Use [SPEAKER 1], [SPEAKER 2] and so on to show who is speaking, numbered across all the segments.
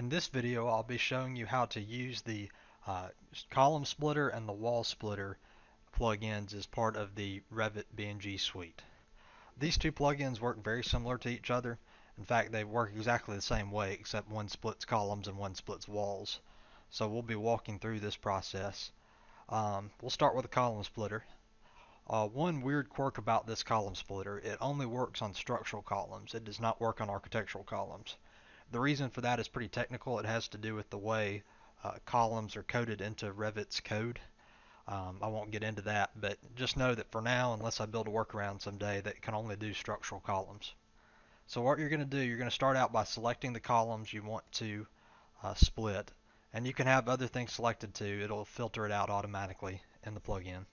[SPEAKER 1] In this video, I'll be showing you how to use the uh, column splitter and the wall splitter plugins as part of the Revit BNG suite. These two plugins work very similar to each other. In fact, they work exactly the same way, except one splits columns and one splits walls. So we'll be walking through this process. We'll start with the column splitter. One weird quirk about this column splitter, it only works on structural columns. It does not work on architectural columns. The reason for that is pretty technical. It has to do with the way columns are coded into Revit's code. I won't get into that, but just know that for now, unless I build a workaround someday, that can only do structural columns. So what you're going to do, you're going to start out by selecting the columns you want to split, and you can have other things selected too. It'll filter it out automatically in the plugin.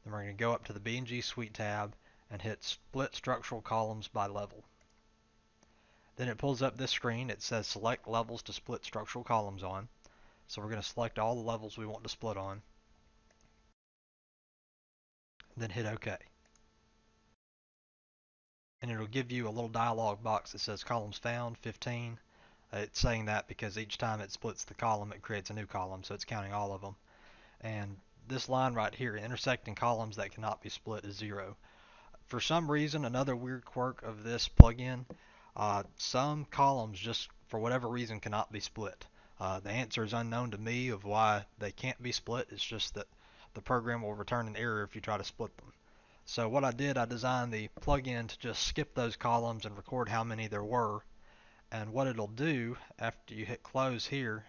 [SPEAKER 1] Then we're going to go up to the BNG Suite tab and hit Split Structural Columns by Level. Then it pulls up this screen. It says select levels to split structural columns on. So we're going to select all the levels we want to split on. Then hit OK. And it'll give you a little dialog box that says columns found 15. It's saying that because each time it splits the column, it creates a new column, so it's counting all of them. And this line right here, intersecting columns that cannot be split, is 0. For some reason, another weird quirk of this plugin, some columns just for whatever reason cannot be split. The answer is unknown to me of why they can't be split. It's just that the program will return an error if you try to split them. So what I did, I designed the plugin to just skip those columns and record how many there were. And what it'll do after you hit close here,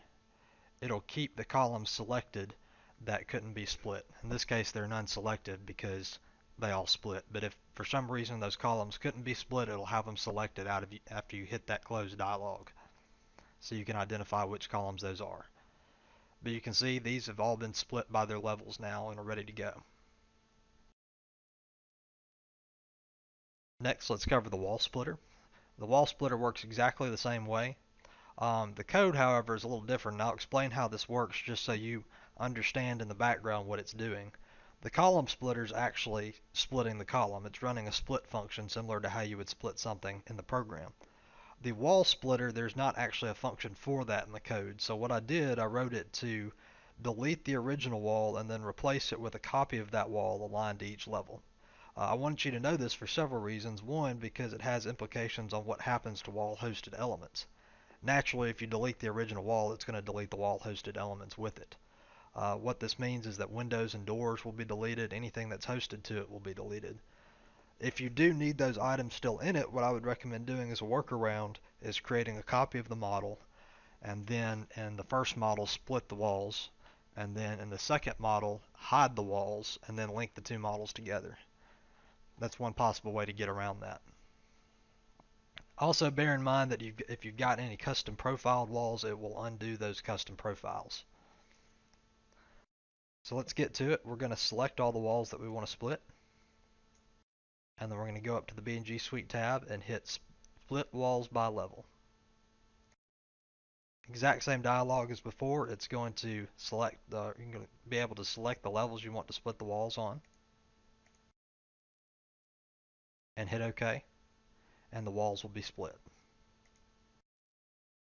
[SPEAKER 1] it'll keep the columns selected that couldn't be split. In this case, they're none selected because they all split. But if for some reason those columns couldn't be split, it'll have them selected out of you after you hit that close dialog, so you can identify which columns those are. But you can see these have all been split by their levels now and are ready to go. Next, let's cover the wall splitter. The wall splitter works exactly the same way. The code, however, is a little different, and I'll explain how this works just so you understand in the background what it's doing. The column splitter is actually splitting the column. It's running a split function similar to how you would split something in the program. The wall splitter, there's not actually a function for that in the code. So what I did, I wrote it to delete the original wall and then replace it with a copy of that wall aligned to each level. I wanted you to know this for several reasons. One, because it has implications on what happens to wall hosted elements. Naturally, if you delete the original wall, it's going to delete the wall hosted elements with it. What this means is that windows and doors will be deleted. Anything that's hosted to it will be deleted. If you do need those items still in it, what I would recommend doing as a workaround is creating a copy of the model, and then in the first model split the walls, and then in the second model hide the walls, and then link the two models together. That's one possible way to get around that. Also bear in mind that if you've got any custom profiled walls, it will undo those custom profiles. So let's get to it. We're going to select all the walls that we want to split. And then we're going to go up to the BNG Suite tab and hit Split Walls by Level. Exact same dialog as before. It's going to select you're going to be able to select the levels you want to split the walls on. And hit OK. And the walls will be split.